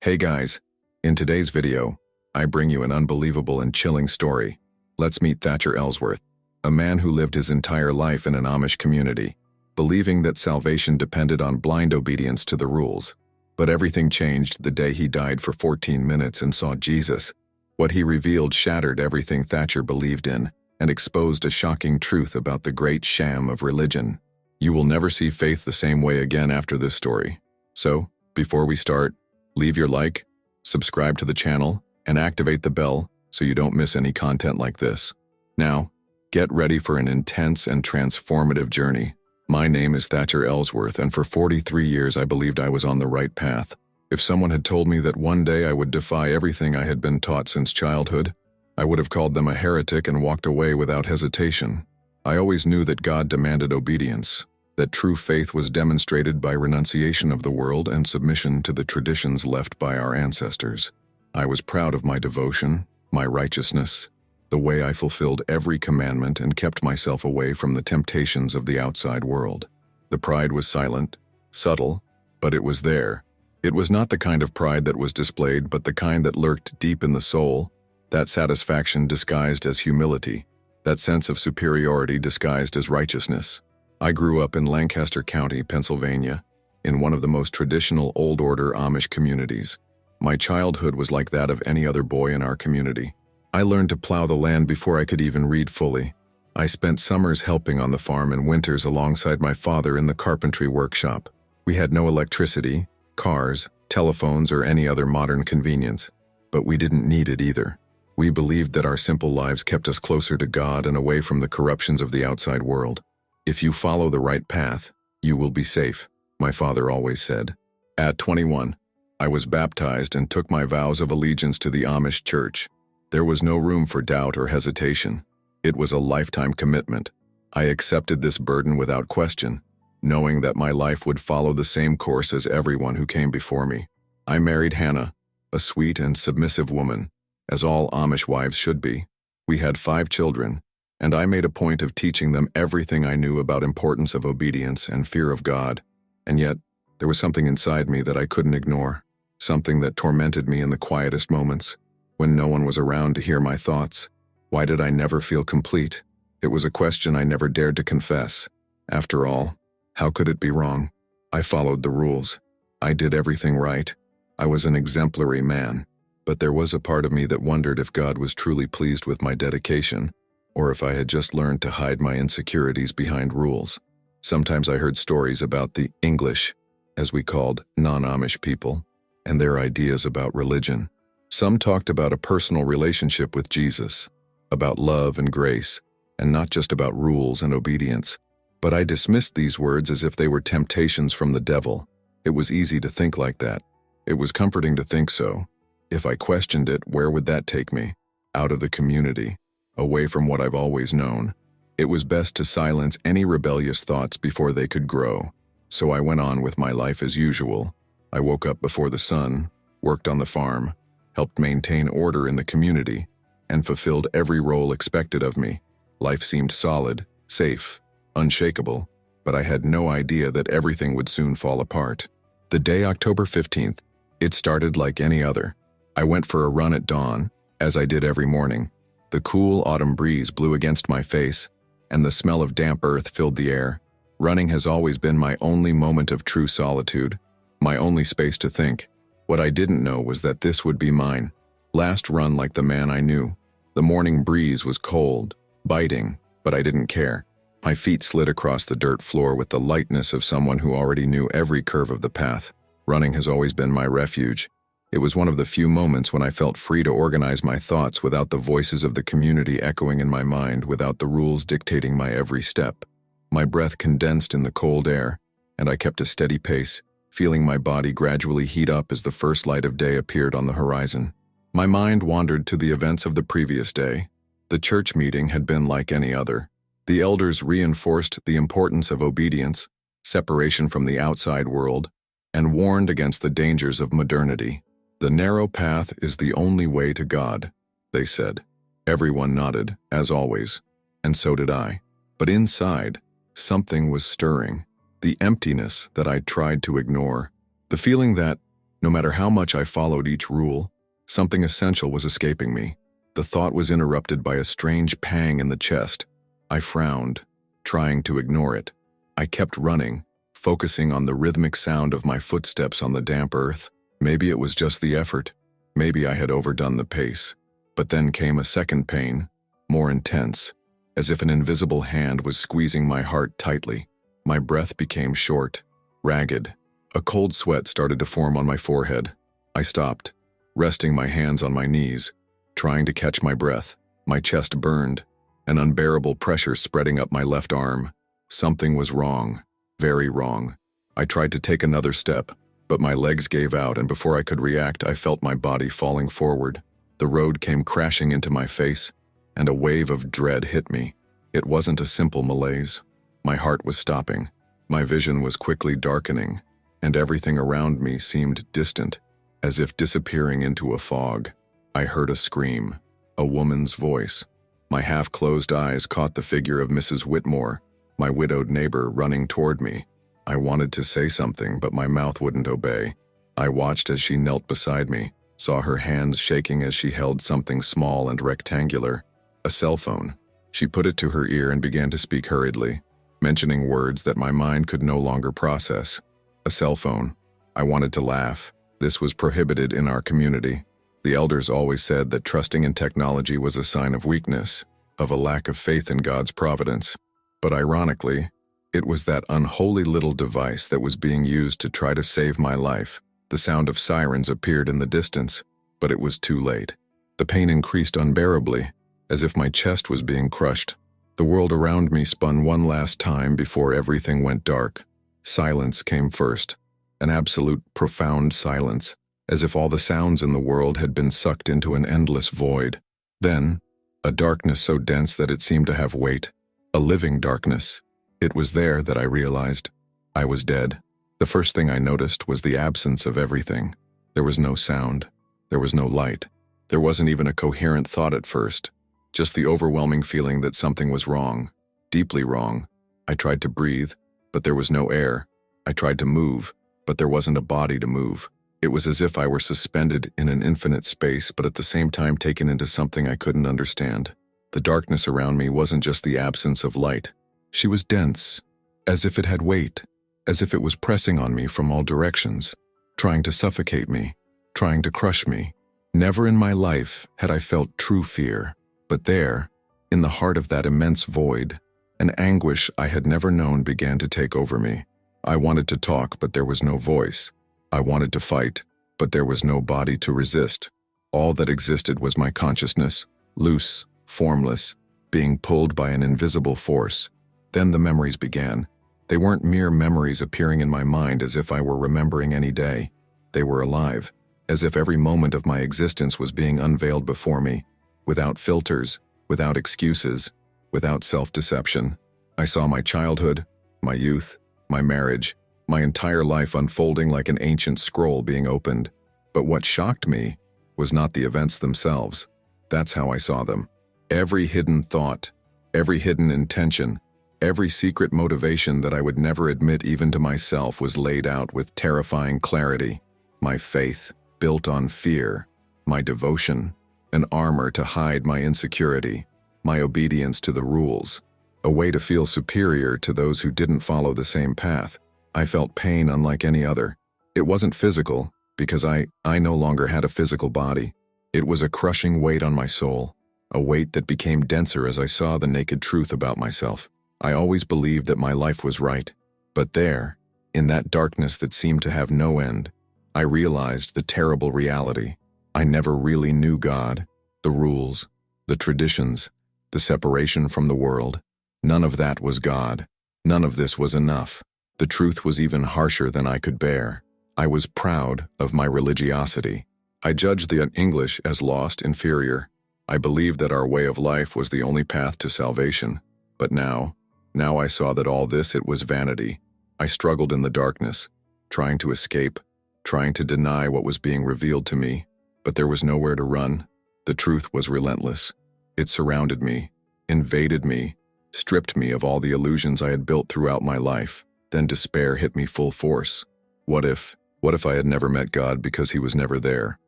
Hey guys, in today's video, I bring you an unbelievable and chilling story. Let's meet Thatcher Ellsworth, a man who lived his entire life in an Amish community, believing that salvation depended on blind obedience to the rules. But everything changed the day he died for 14 minutes and saw Jesus. What he revealed shattered everything Thatcher believed in and exposed a shocking truth about the great sham of religion. You will never see faith the same way again after this story. So, before we start, leave your like, subscribe to the channel, and activate the bell so you don't miss any content like this. Now, get ready for an intense and transformative journey. My name is Thatcher Ellsworth, and for 43 years I believed I was on the right path. If someone had told me that one day I would defy everything I had been taught since childhood, I would have called them a heretic and walked away without hesitation. I always knew that God demanded obedience, that true faith was demonstrated by renunciation of the world and submission to the traditions left by our ancestors. I was proud of my devotion, my righteousness, the way I fulfilled every commandment and kept myself away from the temptations of the outside world. The pride was silent, subtle, but it was there. It was not the kind of pride that was displayed, but the kind that lurked deep in the soul, that satisfaction disguised as humility, that sense of superiority disguised as righteousness. I grew up in Lancaster County, Pennsylvania, in one of the most traditional Old Order Amish communities. My childhood was like that of any other boy in our community. I learned to plow the land before I could even read fully. I spent summers helping on the farm and winters alongside my father in the carpentry workshop. We had no electricity, cars, telephones, or any other modern convenience, but we didn't need it either. We believed that our simple lives kept us closer to God and away from the corruptions of the outside world. If you follow the right path, you will be safe, my father always said. At 21, I was baptized and took my vows of allegiance to the Amish church. There was no room for doubt or hesitation. It was a lifetime commitment. I accepted this burden without question, knowing that my life would follow the same course as everyone who came before me. I married Hannah, a sweet and submissive woman, as all Amish wives should be. We had 5 children, and I made a point of teaching them everything I knew about importance of obedience and fear of God. And yet, there was something inside me that I couldn't ignore, something that tormented me in the quietest moments, when no one was around to hear my thoughts. Why did I never feel complete? It was a question I never dared to confess. After all, how could it be wrong? I followed the rules. I did everything right. I was an exemplary man. But there was a part of me that wondered if God was truly pleased with my dedication, or if I had just learned to hide my insecurities behind rules. Sometimes I heard stories about the English, as we called non-Amish people, and their ideas about religion. Some talked about a personal relationship with Jesus, about love and grace, and not just about rules and obedience. But I dismissed these words as if they were temptations from the devil. It was easy to think like that. It was comforting to think so. If I questioned it, where would that take me? Out of the community, away from what I've always known. It was best to silence any rebellious thoughts before they could grow. So I went on with my life as usual. I woke up before the sun, worked on the farm, helped maintain order in the community, and fulfilled every role expected of me. Life seemed solid, safe, unshakable, but I had no idea that everything would soon fall apart. The day October 15th, it started like any other. I went for a run at dawn, as I did every morning. The cool autumn breeze blew against my face, and the smell of damp earth filled the air. Running has always been my only moment of true solitude, my only space to think. What I didn't know was that this would be mine last run like the man I knew. The morning breeze was cold, biting, but I didn't care. My feet slid across the dirt floor with the lightness of someone who already knew every curve of the path. Running has always been my refuge. It was one of the few moments when I felt free to organize my thoughts without the voices of the community echoing in my mind, without the rules dictating my every step. My breath condensed in the cold air, and I kept a steady pace, feeling my body gradually heat up as the first light of day appeared on the horizon. My mind wandered to the events of the previous day. The church meeting had been like any other. The elders reinforced the importance of obedience, separation from the outside world, and warned against the dangers of modernity. The narrow path is the only way to God, they said. Everyone nodded, as always, and so did I. But inside, something was stirring. The emptiness that I tried to ignore. The feeling that, No matter how much I followed each rule, something essential was escaping me. The thought was interrupted by a strange pang in the chest. I frowned, trying to ignore it. I kept running, focusing on the rhythmic sound of my footsteps on the damp earth. Maybe it was just the effort. Maybe I had overdone the pace. But then came a second pain, more intense, as if an invisible hand was squeezing my heart tightly. My breath became short, ragged. A cold sweat started to form on my forehead. I stopped, resting my hands on my knees, trying to catch my breath. My chest burned, an unbearable pressure spreading up my left arm. Something was wrong, very wrong. I tried to take another step, but my legs gave out, and before I could react, I felt my body falling forward. The road came crashing into my face, and a wave of dread hit me. It wasn't a simple malaise. My heart was stopping. My vision was quickly darkening, and everything around me seemed distant, as if disappearing into a fog. I heard a scream, a woman's voice. My half-closed eyes caught the figure of Mrs. Whitmore, my widowed neighbor, running toward me. I wanted to say something, but my mouth wouldn't obey. I watched as she knelt beside me, saw her hands shaking as she held something small and rectangular, a cell phone. She put it to her ear and began to speak hurriedly, mentioning words that my mind could no longer process. A cell phone. I wanted to laugh. This was prohibited in our community. The elders always said that trusting in technology was a sign of weakness, of a lack of faith in God's providence. But ironically, it was that unholy little device that was being used to try to save my life. The sound of sirens appeared in the distance, but it was too late. The pain increased unbearably, as if my chest was being crushed. The world around me spun one last time before everything went dark. Silence came first, an absolute, profound silence, as if all the sounds in the world had been sucked into an endless void. Then, a darkness so dense that it seemed to have weight, a living darkness. It was there that I realized I was dead. The first thing I noticed was the absence of everything. There was no sound. There was no light. There wasn't even a coherent thought at first, just the overwhelming feeling that something was wrong, deeply wrong. I tried to breathe, but there was no air. I tried to move, but there wasn't a body to move. It was as if I were suspended in an infinite space, but at the same time taken into something I couldn't understand. The darkness around me wasn't just the absence of light. She was dense, as if it had weight, as if it was pressing on me from all directions, trying to suffocate me, trying to crush me. Never in my life had I felt true fear, but there, in the heart of that immense void, an anguish I had never known began to take over me. I wanted to talk, but there was no voice. I wanted to fight, but there was no body to resist. All that existed was my consciousness, loose, formless, being pulled by an invisible force. Then the memories began. They weren't mere memories appearing in my mind as if I were remembering any day. They were alive, as if every moment of my existence was being unveiled before me, without filters, without excuses, without self-deception. I saw my childhood, my youth, my marriage, my entire life unfolding like an ancient scroll being opened. But what shocked me was not the events themselves. That's how I saw them. Every hidden thought, every hidden intention, every secret motivation that I would never admit even to myself was laid out with terrifying clarity. My faith, built on fear, my devotion, an armor to hide my insecurity, my obedience to the rules, a way to feel superior to those who didn't follow the same path. I felt pain unlike any other. It wasn't physical, because I no longer had a physical body. It was a crushing weight on my soul, a weight that became denser as I saw the naked truth about myself. I always believed that my life was right, but there, in that darkness that seemed to have no end, I realized the terrible reality. I never really knew God, the rules, the traditions, the separation from the world. None of that was God. None of this was enough. The truth was even harsher than I could bear. I was proud of my religiosity. I judged the English as lost, inferior. I believed that our way of life was the only path to salvation. But now I saw that all this, it was vanity. I struggled in the darkness, trying to escape, trying to deny what was being revealed to me. But there was nowhere to run. The truth was relentless. It surrounded me, invaded me, stripped me of all the illusions I had built throughout my life. Then despair hit me full force. What if, What if I had never met God because he was never there?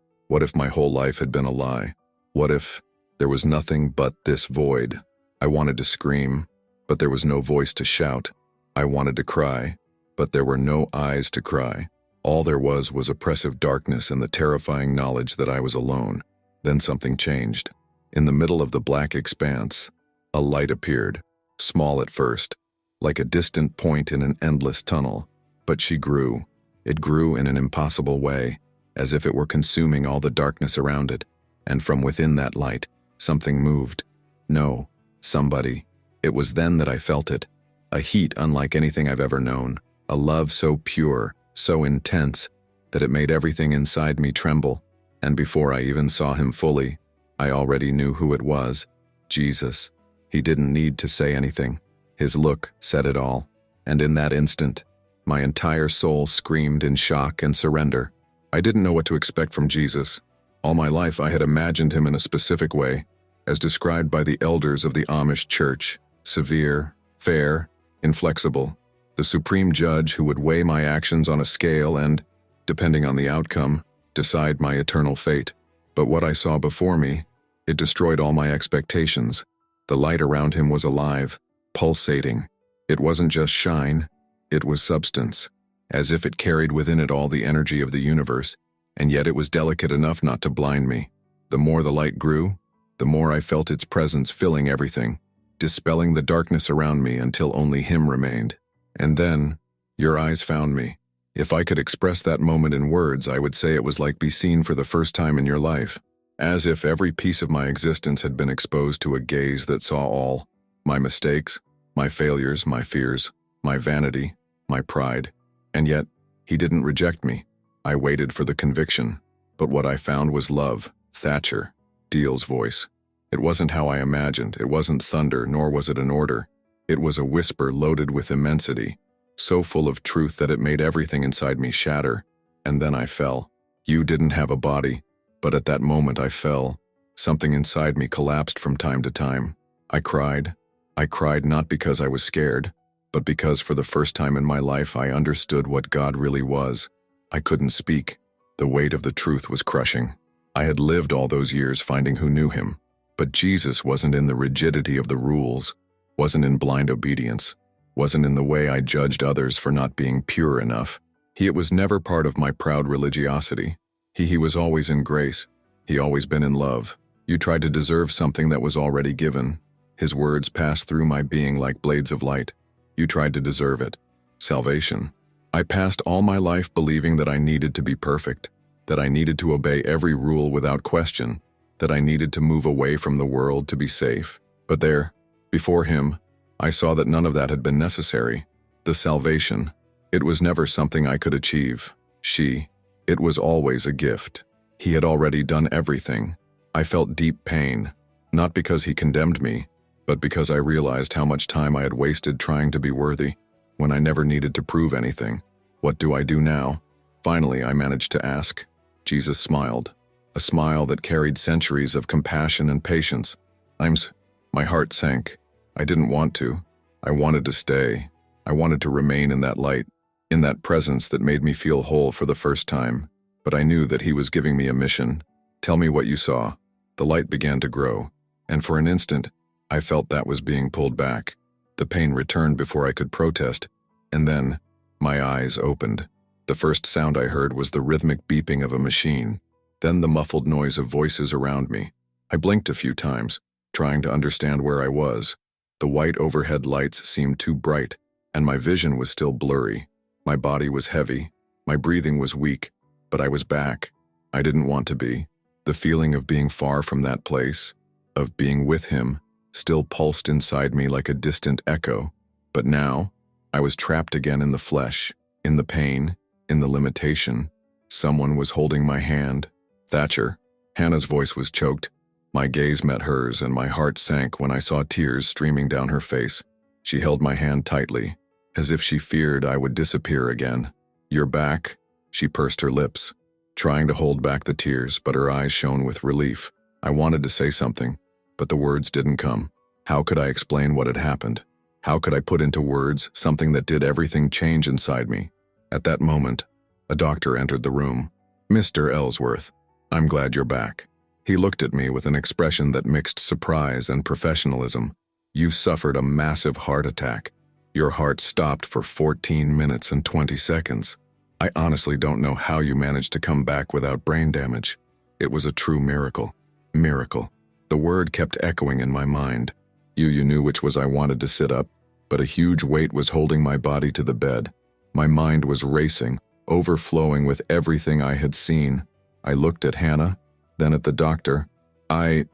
What if my whole life had been a lie? What if there was nothing but this void? I wanted to scream, but there was no voice to shout. I wanted to cry, but there were no eyes to cry. All there was oppressive darkness and the terrifying knowledge that I was alone. Then something changed. In the middle of the black expanse, a light appeared, small at first, like a distant point in an endless tunnel. But she grew. It grew in an impossible way, as if it were consuming all the darkness around it, and from within that light, something moved. No, somebody. It was then that I felt it. A heat unlike anything I've ever known. A love so pure, so intense, that it made everything inside me tremble. And before I even saw him fully, I already knew who it was. Jesus. He didn't need to say anything. His look said it all. And in that instant, my entire soul screamed in shock and surrender. I didn't know what to expect from Jesus. All my life I had imagined him in a specific way, as described by the elders of the Amish church: severe, fair, inflexible, the supreme judge who would weigh my actions on a scale and, depending on the outcome, decide my eternal fate. But what I saw before me, it destroyed all my expectations. The light around him was alive, pulsating. It wasn't just shine, it was substance, as if it carried within it all the energy of the universe, and yet it was delicate enough not to blind me. The more the light grew, the more I felt its presence filling everything, dispelling the darkness around me until only him remained. And then, your eyes found me. If I could express that moment in words, I would say it was like being seen for the first time in your life, as if every piece of my existence had been exposed to a gaze that saw all: my mistakes, my failures, my fears, my vanity, my pride. And yet, he didn't reject me. I waited for the conviction. But what I found was love. Thatcher, Deal's voice. It wasn't how I imagined. It wasn't thunder, nor was it an order. It was a whisper loaded with immensity, so full of truth that it made everything inside me shatter. And then I fell. You didn't have a body, but at that moment I fell. Something inside me collapsed from time to time. I cried. I cried not because I was scared, but because for the first time in my life I understood what God really was. I couldn't speak. The weight of the truth was crushing. I had lived all those years finding who knew him, but Jesus wasn't in the rigidity of the rules, wasn't in blind obedience, wasn't in the way I judged others for not being pure enough. It was never part of my proud religiosity. He was always in grace. He always been in love. You tried to deserve something that was already given. His words passed through my being like blades of light. You tried to deserve it. Salvation. I passed all my life believing that I needed to be perfect, that I needed to obey every rule without question, that I needed to move away from the world to be safe. But there, before him, I saw that none of that had been necessary. The salvation, it was never something I could achieve. It was always a gift. He had already done everything. I felt deep pain, not because he condemned me, but because I realized how much time I had wasted trying to be worthy, when I never needed to prove anything. What do I do now? Finally, I managed to ask. Jesus smiled, a smile that carried centuries of compassion and patience. My heart sank. I didn't want to. I wanted to stay. I wanted to remain in that light, in that presence that made me feel whole for the first time. But I knew that he was giving me a mission. Tell me what you saw. The light began to grow, and for an instant, I felt that was being pulled back. The pain returned before I could protest, and then, my eyes opened. The first sound I heard was the rhythmic beeping of a machine, then the muffled noise of voices around me. I blinked a few times, trying to understand where I was. The white overhead lights seemed too bright, and my vision was still blurry. My body was heavy, my breathing was weak, but I was back. I didn't want to be. The feeling of being far from that place, of being with him, still pulsed inside me like a distant echo. But now, I was trapped again in the flesh, in the pain, in the limitation. Someone was holding my hand. Thatcher. Hannah's voice was choked. My gaze met hers, and my heart sank when I saw tears streaming down her face. She held my hand tightly, as if she feared I would disappear again. "You're back," she pursed her lips, trying to hold back the tears, but her eyes shone with relief. I wanted to say something, but the words didn't come. How could I explain what had happened? How could I put into words something that did everything change inside me? At that moment, A doctor entered the room. "Mr. Ellsworth, I'm glad you're back." He looked at me with an expression that mixed surprise and professionalism. "You suffered a massive heart attack. Your heart stopped for 14 minutes and 20 seconds. I honestly don't know how you managed to come back without brain damage. It was a true miracle." Miracle. The word kept echoing in my mind. You knew which was I wanted to sit up, but a huge weight was holding my body to the bed. My mind was racing, overflowing with everything I had seen. I looked at Hannah, then at the doctor. My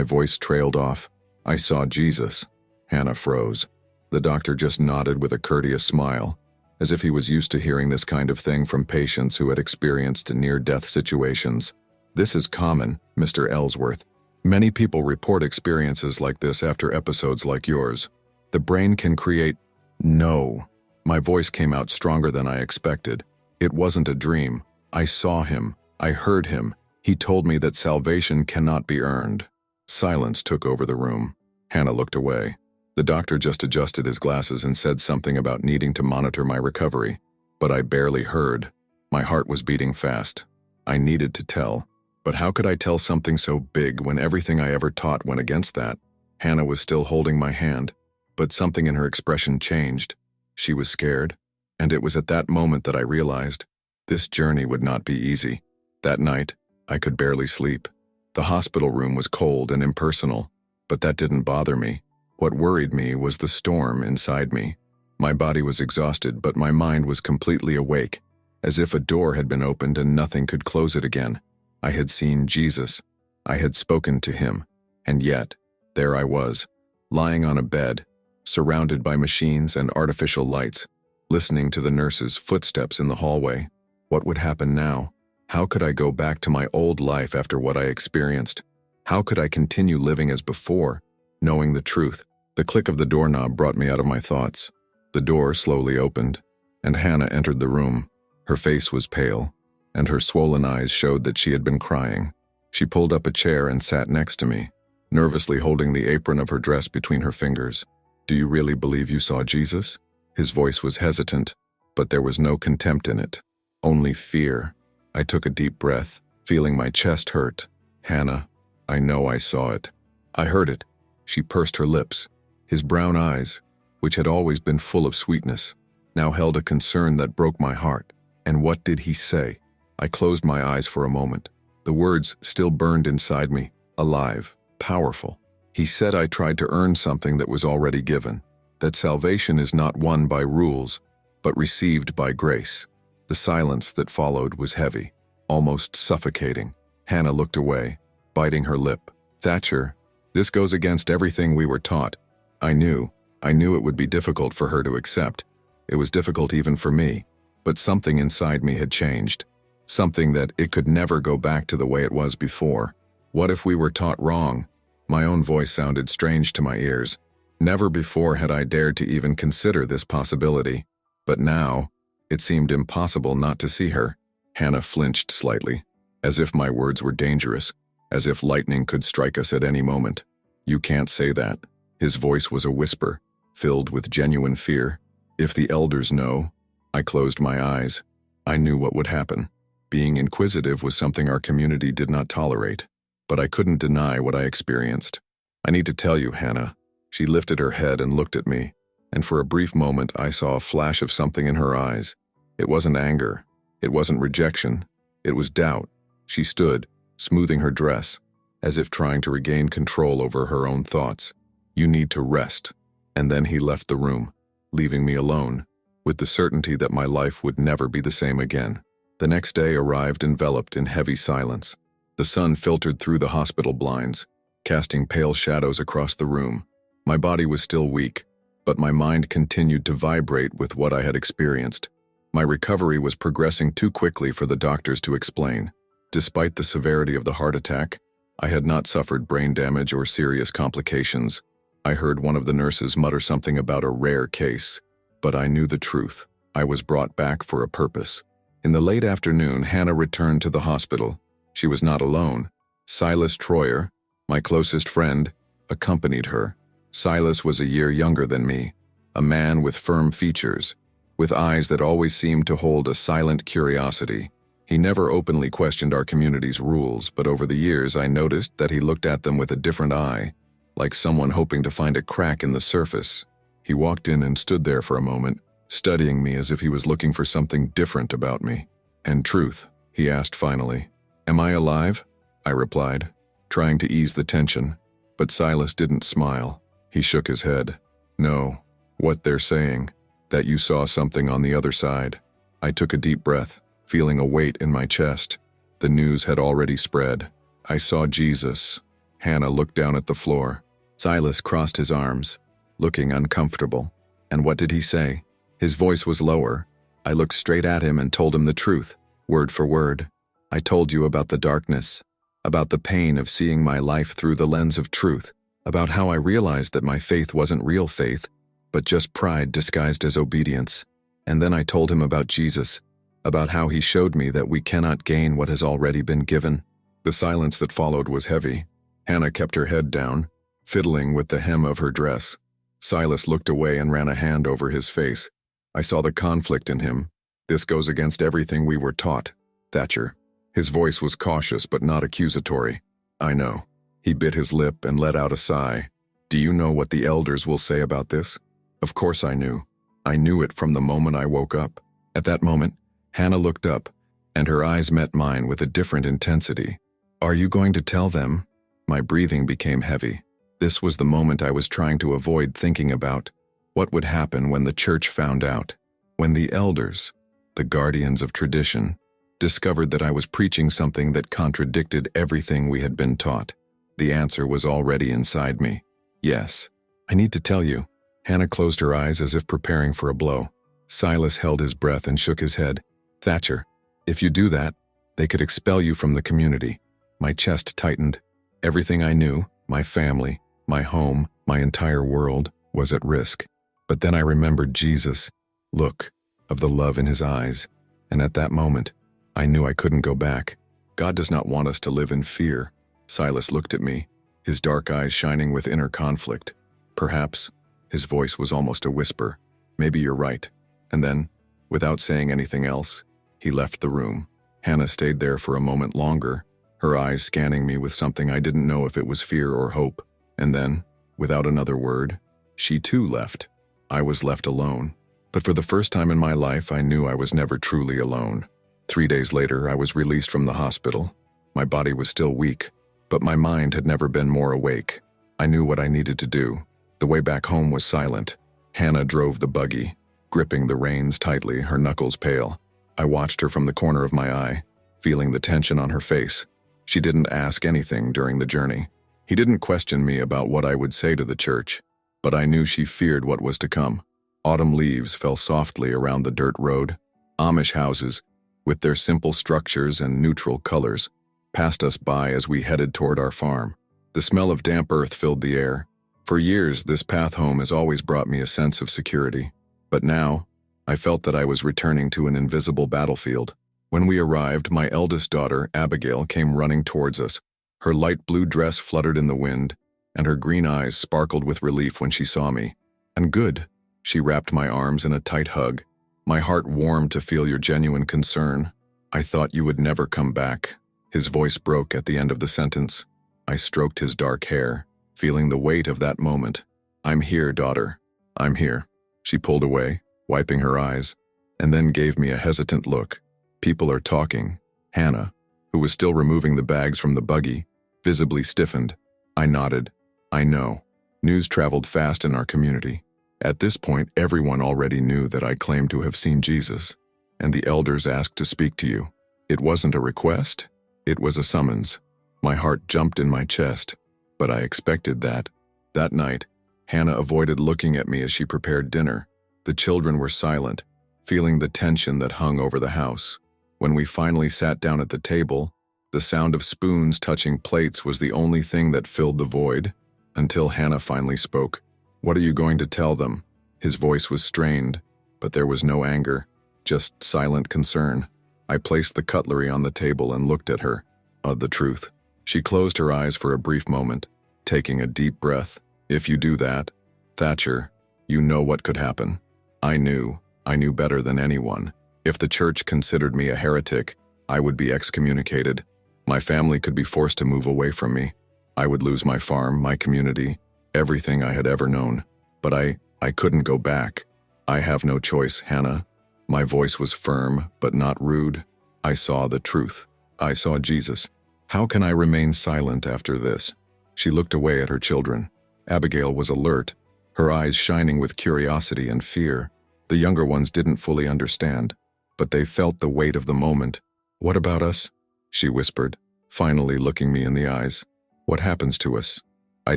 voice trailed off. "I saw Jesus." Hannah froze. The doctor just nodded with a courteous smile, as if he was used to hearing this kind of thing from patients who had experienced near-death situations. "This is common, Mr. Ellsworth. Many people report experiences like this after episodes like yours. The brain can create—" "No." My voice came out stronger than I expected. "It wasn't a dream. I saw him. I heard him. He told me that salvation cannot be earned." Silence took over the room. Hannah looked away. The doctor just adjusted his glasses and said something about needing to monitor my recovery, but I barely heard. My heart was beating fast. I needed to tell. But how could I tell something so big when everything I ever taught went against that? Hannah was still holding my hand, but something in her expression changed. She was scared, and it was at that moment that I realized this journey would not be easy. That night, I could barely sleep. The hospital room was cold and impersonal, but that didn't bother me. What worried me was the storm inside me. My body was exhausted, but my mind was completely awake, as if a door had been opened and nothing could close it again. I had seen Jesus. I had spoken to him. And yet, there I was, lying on a bed, surrounded by machines and artificial lights, listening to the nurse's footsteps in the hallway. What would happen now? How could I go back to my old life after what I experienced? How could I continue living as before, knowing the truth? The click of the doorknob brought me out of my thoughts. The door slowly opened, and Hannah entered the room. Her face was pale, and her swollen eyes showed that she had been crying. She pulled up a chair and sat next to me, nervously holding the apron of her dress between her fingers. "Do you really believe you saw Jesus?" His voice was hesitant, but there was no contempt in it, only fear. I took a deep breath, feeling my chest hurt. "Hannah, I know I saw it. I heard it." She pursed her lips. His brown eyes, which had always been full of sweetness, now held a concern that broke my heart. "And what did he say?" I closed my eyes for a moment. The words still burned inside me, alive, powerful. "He said I tried to earn something that was already given, that salvation is not won by rules, but received by grace." The silence that followed was heavy, almost suffocating. Hannah looked away, biting her lip. "Thatcher, this goes against everything we were taught." I knew it would be difficult for her to accept. It was difficult even for me, but something inside me had changed. Something that it could never go back to the way it was before. What if we were taught wrong? My own voice sounded strange to my ears. Never before had I dared to even consider this possibility. But now, it seemed impossible not to see her. Hannah flinched slightly, as if my words were dangerous, as if lightning could strike us at any moment. "You can't say that." His voice was a whisper, filled with genuine fear. "If the elders know—" I closed my eyes. I knew what would happen. Being inquisitive was something our community did not tolerate, but I couldn't deny what I experienced. "I need to tell you, Hannah." She lifted her head and looked at me, and for a brief moment I saw a flash of something in her eyes. It wasn't anger. It wasn't rejection. It was doubt. She stood, smoothing her dress, as if trying to regain control over her own thoughts. "You need to rest." And then he left the room, leaving me alone, with the certainty that my life would never be the same again. The next day arrived enveloped in heavy silence. The sun filtered through the hospital blinds, casting pale shadows across the room. My body was still weak, but my mind continued to vibrate with what I had experienced. My recovery was progressing too quickly for the doctors to explain. Despite the severity of the heart attack, I had not suffered brain damage or serious complications. I heard one of the nurses mutter something about a rare case, but I knew the truth. I was brought back for a purpose. In the late afternoon, Hannah returned to the hospital. She was not alone. Silas Troyer, my closest friend, accompanied her. Silas was a year younger than me, a man with firm features, with eyes that always seemed to hold a silent curiosity. He never openly questioned our community's rules, but over the years I noticed that he looked at them with a different eye, like someone hoping to find a crack in the surface. He walked in and stood there for a moment, studying me as if he was looking for something different about me. "And truth?" he asked finally. "Am I alive?" I replied, trying to ease the tension. But Silas didn't smile. He shook his head. "No, what they're saying, that you saw something on the other side." I took a deep breath, feeling a weight in my chest. The news had already spread. "I saw Jesus." Hannah looked down at the floor. Silas crossed his arms, looking uncomfortable. "And what did he say?" His voice was lower. I looked straight at him and told him the truth, word for word. "I told you about the darkness, about the pain of seeing my life through the lens of truth, about how I realized that my faith wasn't real faith, but just pride disguised as obedience. And then I told him about Jesus, about how he showed me that we cannot gain what has already been given." The silence that followed was heavy. Hannah kept her head down, fiddling with the hem of her dress. Silas looked away and ran a hand over his face. I saw the conflict in him. "This goes against everything we were taught, Thatcher." His voice was cautious but not accusatory. "I know." He bit his lip and let out a sigh. "Do you know what the elders will say about this?" Of course I knew. I knew it from the moment I woke up. At that moment, Hannah looked up, and her eyes met mine with a different intensity. "Are you going to tell them?" My breathing became heavy. This was the moment I was trying to avoid thinking about. What would happen when the church found out? When the elders, the guardians of tradition, discovered that I was preaching something that contradicted everything we had been taught? The answer was already inside me. Yes. "I need to tell you." Hannah closed her eyes as if preparing for a blow. Silas held his breath and shook his head. "Thatcher, if you do that, they could expel you from the community." My chest tightened. Everything I knew, my family, my home, my entire world, was at risk. But then I remembered Jesus' look, of the love in his eyes, and at that moment, I knew I couldn't go back. God does not want us to live in fear. Silas looked at me, his dark eyes shining with inner conflict. Perhaps, his voice was almost a whisper, "Maybe you're right." And then, without saying anything else, he left the room. Hannah stayed there for a moment longer, her eyes scanning me with something I didn't know if it was fear or hope. And then, without another word, she too left. I was left alone. But for the first time in my life, I knew I was never truly alone. 3 days later, I was released from the hospital. My body was still weak, but my mind had never been more awake. I knew what I needed to do. The way back home was silent. Hannah drove the buggy, gripping the reins tightly, her knuckles pale. I watched her from the corner of my eye, feeling the tension on her face. She didn't ask anything during the journey. He didn't question me about what I would say to the church, but I knew she feared what was to come. Autumn leaves fell softly around the dirt road. Amish houses, with their simple structures and neutral colors, passed us by as we headed toward our farm. The smell of damp earth filled the air. For years, this path home has always brought me a sense of security. But now, I felt that I was returning to an invisible battlefield. When we arrived, my eldest daughter, Abigail, came running towards us. Her light blue dress fluttered in the wind, and her green eyes sparkled with relief when she saw me. "And good." She wrapped my arms in a tight hug. "My heart warmed to feel your genuine concern. I thought you would never come back." His voice broke at the end of the sentence. I stroked his dark hair, feeling the weight of that moment. "I'm here, daughter. I'm here." She pulled away, wiping her eyes, and then gave me a hesitant look. "People are talking." Hannah, who was still removing the bags from the buggy, visibly stiffened. I nodded. "I know." News traveled fast in our community. At this point, everyone already knew that I claimed to have seen Jesus, and the elders asked to speak to you. It wasn't a request, it was a summons. My heart jumped in my chest, but I expected that. That night, Hannah avoided looking at me as she prepared dinner. The children were silent, feeling the tension that hung over the house. When we finally sat down at the table, the sound of spoons touching plates was the only thing that filled the void, until Hannah finally spoke. "What are you going to tell them?" His voice was strained, but there was no anger, just silent concern. I placed the cutlery on the table and looked at her. The truth. She closed her eyes for a brief moment, taking a deep breath. "If you do that, Thatcher, you know what could happen." I knew. I knew better than anyone. If the church considered me a heretic, I would be excommunicated. My family could be forced to move away from me. I would lose my farm, my community, everything I had ever known. But I couldn't go back. I have no choice, Hannah. My voice was firm, but not rude. I saw the truth. I saw Jesus. How can I remain silent after this? She looked away at her children. Abigail was alert, her eyes shining with curiosity and fear. The younger ones didn't fully understand, but they felt the weight of the moment. "What about us?" she whispered, finally looking me in the eyes. "What happens to us?" I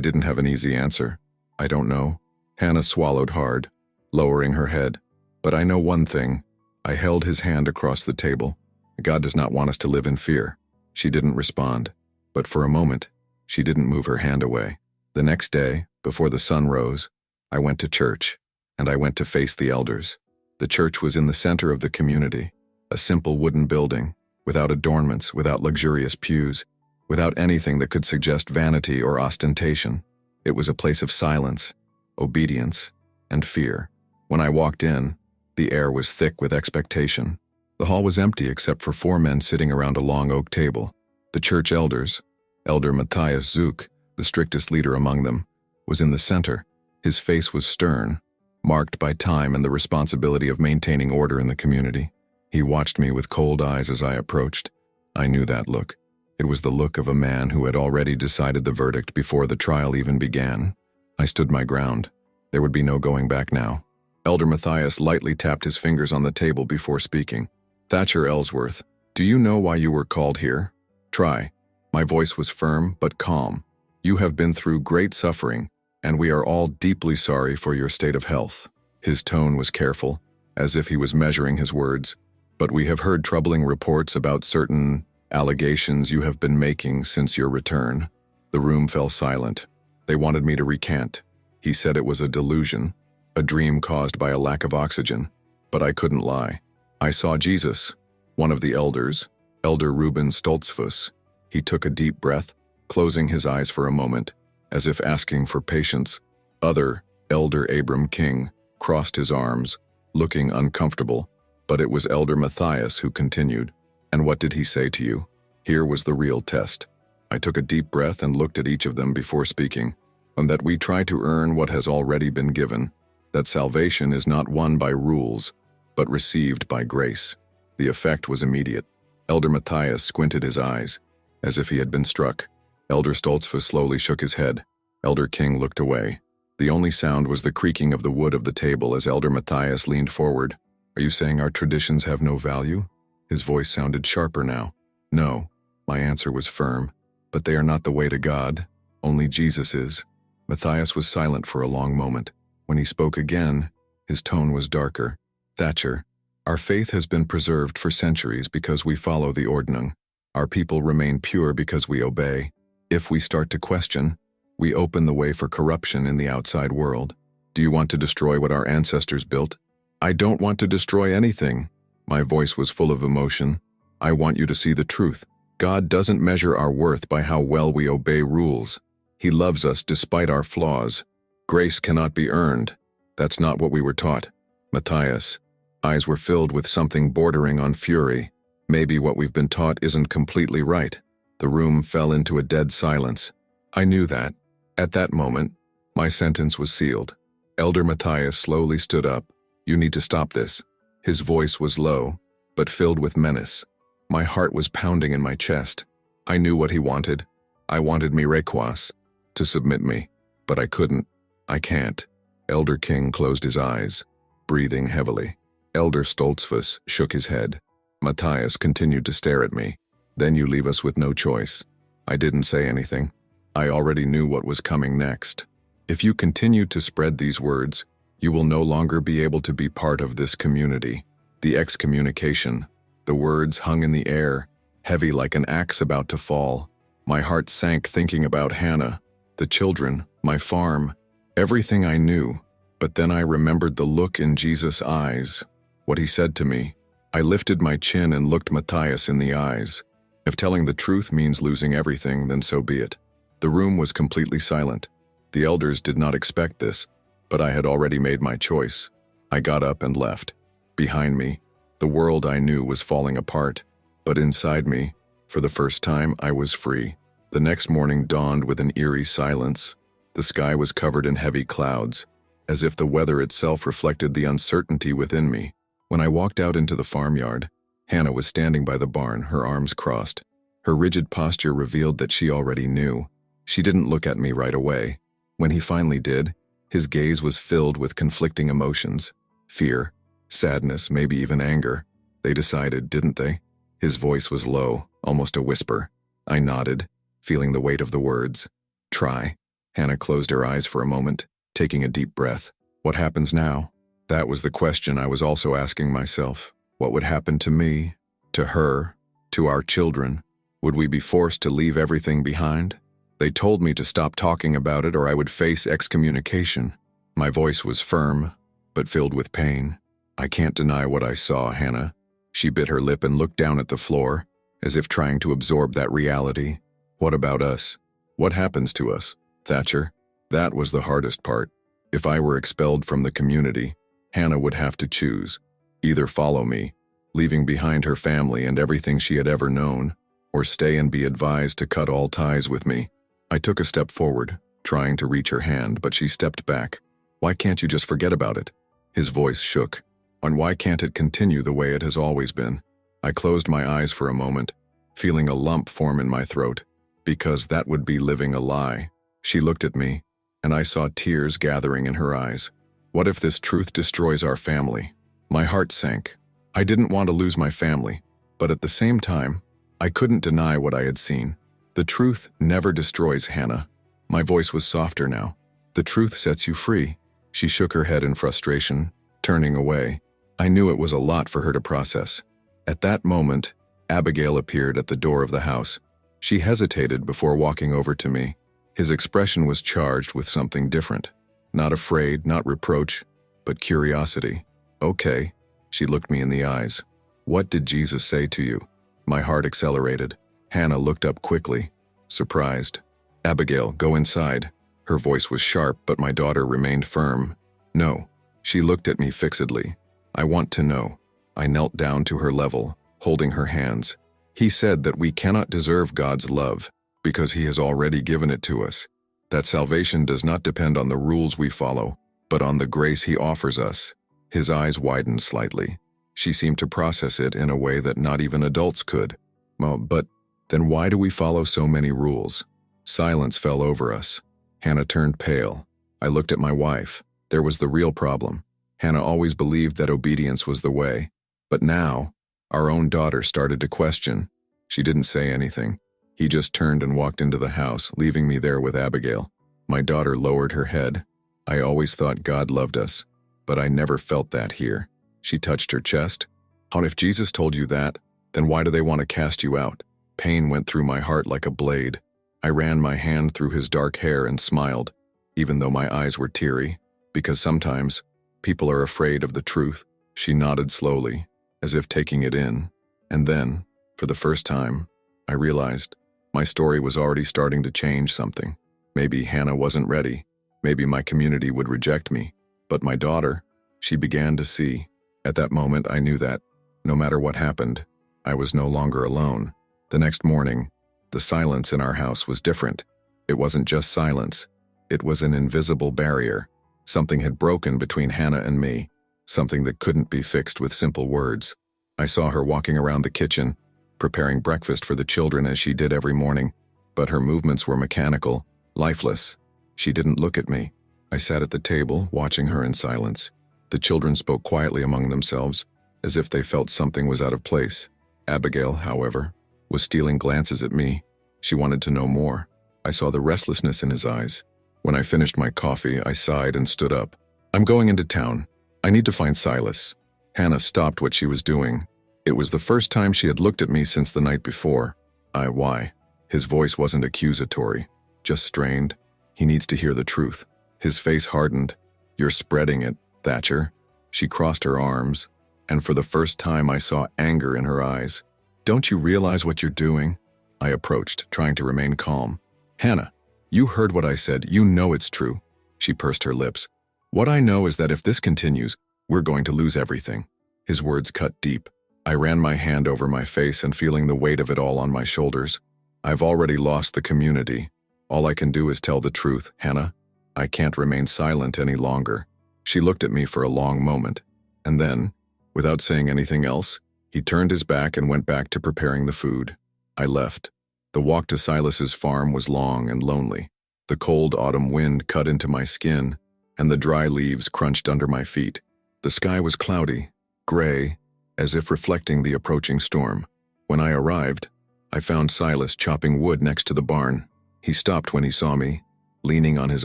didn't have an easy answer. "I don't know." Hannah swallowed hard, lowering her head. "But I know one thing." I held his hand across the table. "God does not want us to live in fear." She didn't respond, but for a moment, she didn't move her hand away. The next day, before the sun rose, I went to church, and I went to face the elders. The church was in the center of the community, a simple wooden building, without adornments, without luxurious pews, without anything that could suggest vanity or ostentation. It was a place of silence, obedience, and fear. When I walked in, the air was thick with expectation. The hall was empty except for 4 men sitting around a long oak table. The church elders, Elder Matthias Zook, the strictest leader among them, was in the center. His face was stern, marked by time and the responsibility of maintaining order in the community. He watched me with cold eyes as I approached. I knew that look. It was the look of a man who had already decided the verdict before the trial even began. I stood my ground. There would be no going back now. Elder Matthias lightly tapped his fingers on the table before speaking. "Thatcher Ellsworth, do you know why you were called here? Try." My voice was firm but calm. "You have been through great suffering, and we are all deeply sorry for your state of health." His tone was careful, as if he was measuring his words. "But we have heard troubling reports about certain allegations you have been making since your return." The room fell silent. They wanted me to recant. He said it was a delusion, a dream caused by a lack of oxygen. But I couldn't lie. I saw Jesus, one of the elders, Elder Reuben Stoltzfus. He took a deep breath, closing his eyes for a moment, as if asking for patience. Other, Elder Abram King, crossed his arms, looking uncomfortable, but it was Elder Matthias who continued. "And what did he say to you?" Here was the real test. I took a deep breath and looked at each of them before speaking. "And that we try to earn what has already been given, that salvation is not won by rules, but received by grace." The effect was immediate. Elder Matthias squinted his eyes, as if he had been struck. Elder Stoltzfus slowly shook his head. Elder King looked away. The only sound was the creaking of the wood of the table as Elder Matthias leaned forward. "Are you saying our traditions have no value?" His voice sounded sharper now. "No," my answer was firm, "but they are not the way to God. Only Jesus is." Matthias was silent for a long moment. When he spoke again, his tone was darker. "Thatcher, our faith has been preserved for centuries because we follow the Ordnung. Our people remain pure because we obey. If we start to question, we open the way for corruption in the outside world. Do you want to destroy what our ancestors built?" "I don't want to destroy anything." My voice was full of emotion. "I want you to see the truth. God doesn't measure our worth by how well we obey rules. He loves us despite our flaws. Grace cannot be earned. That's not what we were taught." Matthias' eyes were filled with something bordering on fury. "Maybe what we've been taught isn't completely right." The room fell into a dead silence. I knew that. At that moment, my sentence was sealed. Elder Matthias slowly stood up. "You need to stop this." His voice was low, but filled with menace. My heart was pounding in my chest. I knew what he wanted. I wanted Mirequas to submit me, but I couldn't. I can't. Elder King closed his eyes, breathing heavily. Elder Stoltzfus shook his head. Matthias continued to stare at me. "Then you leave us with no choice." I didn't say anything. I already knew what was coming next. "If you continue to spread these words, you will no longer be able to be part of this community." The excommunication. The words hung in the air, heavy like an axe about to fall. My heart sank thinking about Hannah, the children, my farm, everything I knew. But then I remembered the look in Jesus' eyes, what he said to me. I lifted my chin and looked Matthias in the eyes. If telling the truth means losing everything, then so be it. The room was completely silent. The elders did not expect this, but I had already made my choice. I got up and left. Behind me, the world I knew was falling apart, but inside me, for the first time, I was free. The next morning dawned with an eerie silence. The sky was covered in heavy clouds, as if the weather itself reflected the uncertainty within me. When I walked out into the farmyard, Hannah was standing by the barn, her arms crossed. Her rigid posture revealed that she already knew. She didn't look at me right away. When he finally did, his gaze was filled with conflicting emotions. Fear, sadness, maybe even anger. They decided, didn't they? His voice was low, almost a whisper. I nodded, feeling the weight of the words. Try. Hannah closed her eyes for a moment, taking a deep breath. What happens now? That was the question I was also asking myself. What would happen to me, to her, to our children? Would we be forced to leave everything behind? They told me to stop talking about it or I would face excommunication. My voice was firm, but filled with pain. I can't deny what I saw, Hannah. She bit her lip and looked down at the floor, as if trying to absorb that reality. What about us? What happens to us, Thatcher? That was the hardest part. If I were expelled from the community, Hannah would have to choose. Either follow me, leaving behind her family and everything she had ever known, or stay and be advised to cut all ties with me. I took a step forward, trying to reach her hand, but she stepped back. Why can't you just forget about it? His voice shook. And why can't it continue the way it has always been? I closed my eyes for a moment, feeling a lump form in my throat, because that would be living a lie. She looked at me, and I saw tears gathering in her eyes. What if this truth destroys our family? My heart sank. I didn't want to lose my family, but at the same time, I couldn't deny what I had seen. The truth never destroys, Hannah. My voice was softer now. The truth sets you free. She shook her head in frustration, turning away. I knew it was a lot for her to process. At that moment, Abigail appeared at the door of the house. She hesitated before walking over to me. His expression was charged with something different. Not afraid, not reproach, but curiosity. Okay. She looked me in the eyes. What did Jesus say to you? My heart accelerated. Hannah looked up quickly, surprised. Abigail, go inside. Her voice was sharp, but my daughter remained firm. No. She looked at me fixedly. I want to know. I knelt down to her level, holding her hands. He said that we cannot deserve God's love because He has already given it to us. That salvation does not depend on the rules we follow, but on the grace He offers us. His eyes widened slightly. She seemed to process it in a way that not even adults could. Well, but then why do we follow so many rules? Silence fell over us. Hannah turned pale. I looked at my wife. There was the real problem. Hannah always believed that obedience was the way. But now, our own daughter started to question. She didn't say anything. He just turned and walked into the house, leaving me there with Abigail. My daughter lowered her head. I always thought God loved us, but I never felt that here. She touched her chest. If Jesus told you that, then why do they want to cast you out? Pain went through my heart like a blade. I ran my hand through his dark hair and smiled, even though my eyes were teary, because sometimes people are afraid of the truth. She nodded slowly, as if taking it in. And then, for the first time, I realized my story was already starting to change something. Maybe Hannah wasn't ready. Maybe my community would reject me. But my daughter, she began to see. At that moment, I knew that, no matter what happened, I was no longer alone. The next morning, the silence in our house was different. It wasn't just silence. It was an invisible barrier. Something had broken between Hannah and me, something that couldn't be fixed with simple words. I saw her walking around the kitchen, preparing breakfast for the children as she did every morning, but her movements were mechanical, lifeless. She didn't look at me. I sat at the table, watching her in silence. The children spoke quietly among themselves, as if they felt something was out of place. Abigail, however, was stealing glances at me. She wanted to know more. I saw the restlessness in his eyes. When I finished my coffee, I sighed and stood up. I'm going into town. I need to find Silas. Hannah stopped what she was doing. It was the first time she had looked at me since the night before. Why? His voice wasn't accusatory, just strained. He needs to hear the truth. His face hardened. You're spreading it, Thatcher. She crossed her arms, and for the first time I saw anger in her eyes. Don't you realize what you're doing? I approached, trying to remain calm. Hannah, you heard what I said. You know it's true. She pursed her lips. What I know is that if this continues, we're going to lose everything. His words cut deep. I ran my hand over my face and feeling the weight of it all on my shoulders. I've already lost the community. All I can do is tell the truth, Hannah. I can't remain silent any longer. She looked at me for a long moment, and then, without saying anything else, he turned his back and went back to preparing the food. I left. The walk to Silas's farm was long and lonely. The cold autumn wind cut into my skin, and the dry leaves crunched under my feet. The sky was cloudy, gray, as if reflecting the approaching storm. When I arrived, I found Silas chopping wood next to the barn. He stopped when he saw me, leaning on his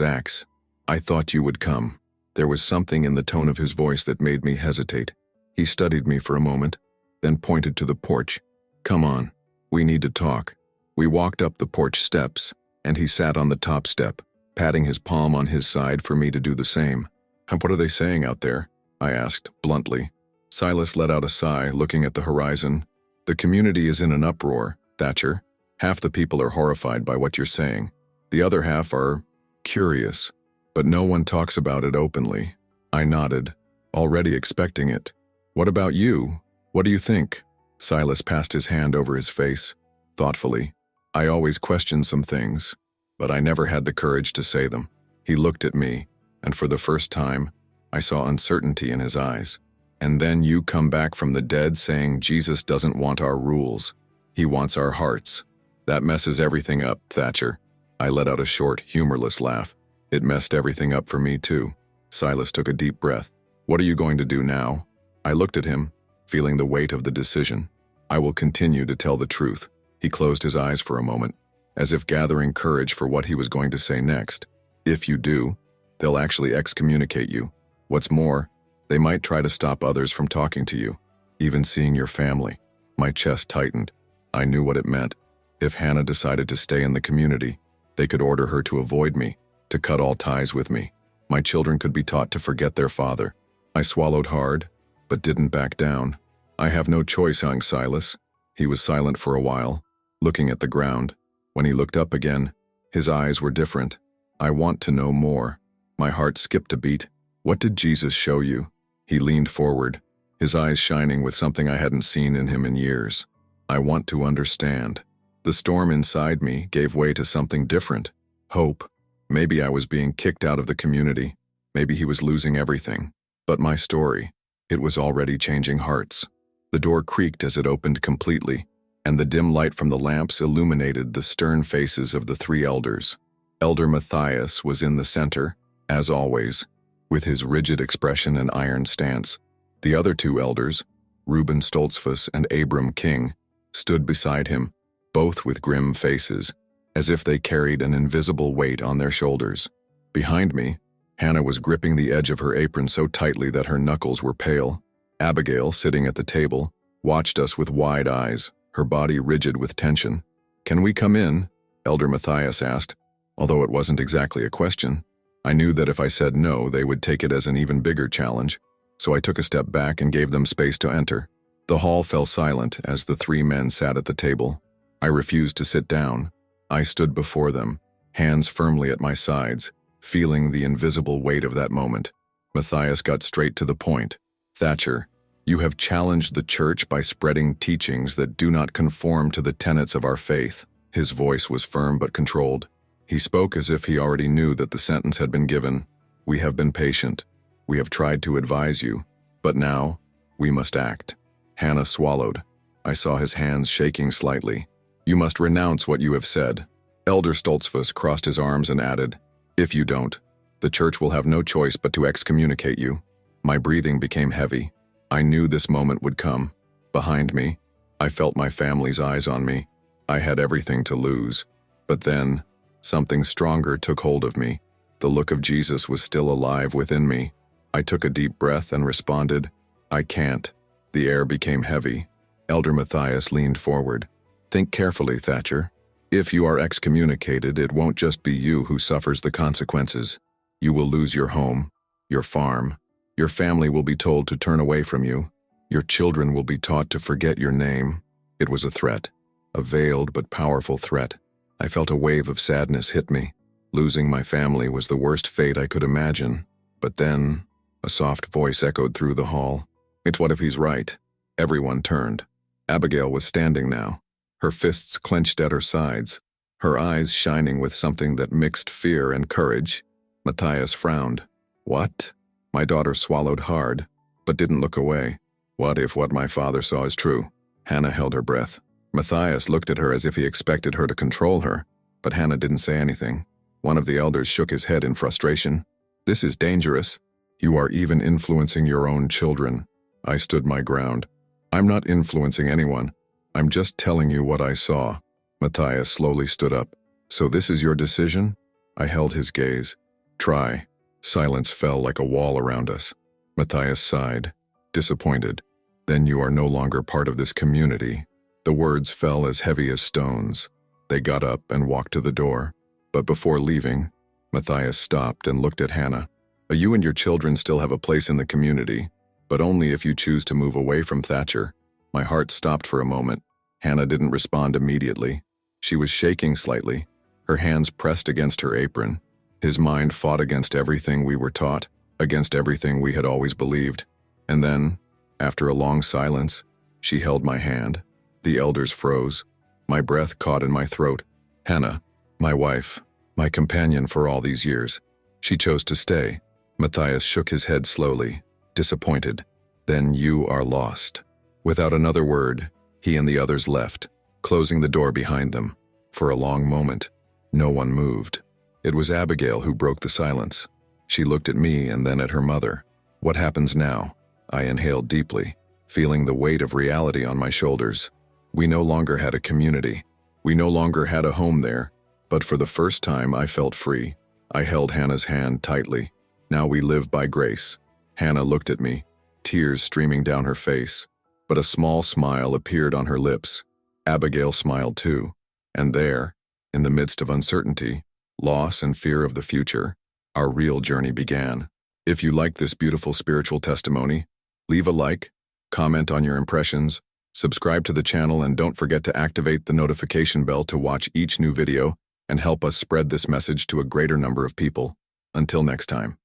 axe. "I thought you would come." There was something in the tone of his voice that made me hesitate. He studied me for a moment, then pointed to the porch. "Come on, we need to talk." We walked up the porch steps, and he sat on the top step, patting his palm on his side for me to do the same. "And what are they saying out there?" I asked, bluntly. Silas let out a sigh, looking at the horizon. "The community is in an uproar, Thatcher. Half the people are horrified by what you're saying. The other half are curious, but no one talks about it openly." I nodded, already expecting it. "What about you? What do you think?" Silas passed his hand over his face, thoughtfully. "I always question some things, but I never had the courage to say them." He looked at me, and for the first time, I saw uncertainty in his eyes. "And then you come back from the dead saying Jesus doesn't want our rules. He wants our hearts. That messes everything up, Thatcher." I let out a short, humorless laugh. "It messed everything up for me too." Silas took a deep breath. "What are you going to do now?" I looked at him, feeling the weight of the decision. "I will continue to tell the truth." He closed his eyes for a moment, as if gathering courage for what he was going to say next. "If you do, they'll actually excommunicate you. What's more, they might try to stop others from talking to you, even seeing your family." My chest tightened. I knew what it meant. If Hannah decided to stay in the community, they could order her to avoid me, to cut all ties with me. My children could be taught to forget their father. I swallowed hard, but didn't back down. "I have no choice, young Silas." He was silent for a while, looking at the ground. When he looked up again, his eyes were different. "I want to know more." My heart skipped a beat. "What did Jesus show you?" He leaned forward, his eyes shining with something I hadn't seen in him in years. "I want to understand." The storm inside me gave way to something different. Hope. Maybe I was being kicked out of the community. Maybe he was losing everything. But my story, it was already changing hearts. The door creaked as it opened completely, and the dim light from the lamps illuminated the stern faces of the three elders. Elder Matthias was in the center, as always, with his rigid expression and iron stance. The other two elders, Reuben Stoltzfus and Abram King, stood beside him, both with grim faces, as if they carried an invisible weight on their shoulders. Behind me, Hannah was gripping the edge of her apron so tightly that her knuckles were pale. Abigail, sitting at the table, watched us with wide eyes, her body rigid with tension. "Can we come in?" Elder Matthias asked, although it wasn't exactly a question. I knew that if I said no, they would take it as an even bigger challenge, so I took a step back and gave them space to enter. The hall fell silent as the three men sat at the table. I refused to sit down. I stood before them, hands firmly at my sides, feeling the invisible weight of that moment. Matthias got straight to the point. "Thatcher, you have challenged the church by spreading teachings that do not conform to the tenets of our faith." His voice was firm but controlled. He spoke as if he already knew that the sentence had been given. "We have been patient. We have tried to advise you. But now, we must act." Hannah swallowed. I saw his hands shaking slightly. "You must renounce what you have said." Elder Stoltzfus crossed his arms and added, "If you don't, the church will have no choice but to excommunicate you." My breathing became heavy. I knew this moment would come. Behind me, I felt my family's eyes on me. I had everything to lose. But then, something stronger took hold of me. The look of Jesus was still alive within me. I took a deep breath and responded, "I can't." The air became heavy. Elder Matthias leaned forward. "Think carefully, Thatcher. If you are excommunicated, it won't just be you who suffers the consequences. You will lose your home, your farm. Your family will be told to turn away from you. Your children will be taught to forget your name." It was a threat, a veiled but powerful threat. I felt a wave of sadness hit me. Losing my family was the worst fate I could imagine. But then, a soft voice echoed through the hall. It's what if he's right? Everyone turned. Abigail was standing now, her fists clenched at her sides, her eyes shining with something that mixed fear and courage. Matthias frowned. What? My daughter swallowed hard, but didn't look away. What if what my father saw is true? Hannah held her breath. Matthias looked at her as if he expected her to control her, but Hannah didn't say anything. One of the elders shook his head in frustration. This is dangerous. You are even influencing your own children. I stood my ground. I'm not influencing anyone. I'm just telling you what I saw. Matthias slowly stood up. So this is your decision? I held his gaze. Try. Silence fell like a wall around us. Matthias sighed, disappointed. Then you are no longer part of this community. The words fell as heavy as stones. They got up and walked to the door. But before leaving, Matthias stopped and looked at Hannah. You and your children still have a place in the community, but only if you choose to move away from Thatcher. My heart stopped for a moment. Hannah didn't respond immediately. She was shaking slightly, her hands pressed against her apron. His mind fought against everything we were taught, against everything we had always believed. And then, after a long silence, she held my hand. The elders froze. My breath caught in my throat. Hannah, my wife, my companion for all these years. She chose to stay. Matthias shook his head slowly, disappointed. Then you are lost. Without another word, he and the others left, closing the door behind them. For a long moment, no one moved. It was Abigail who broke the silence. She looked at me and then at her mother. What happens now? I inhaled deeply, feeling the weight of reality on my shoulders. We no longer had a community. We no longer had a home there, but for the first time I felt free. I held Hannah's hand tightly. Now we live by grace. Hannah looked at me, tears streaming down her face, but a small smile appeared on her lips. Abigail smiled too, and there, in the midst of uncertainty, loss and fear of the future, our real journey began. If you liked this beautiful spiritual testimony, leave a like, comment on your impressions, subscribe to the channel, and don't forget to activate the notification bell to watch each new video and help us spread this message to a greater number of people. Until next time.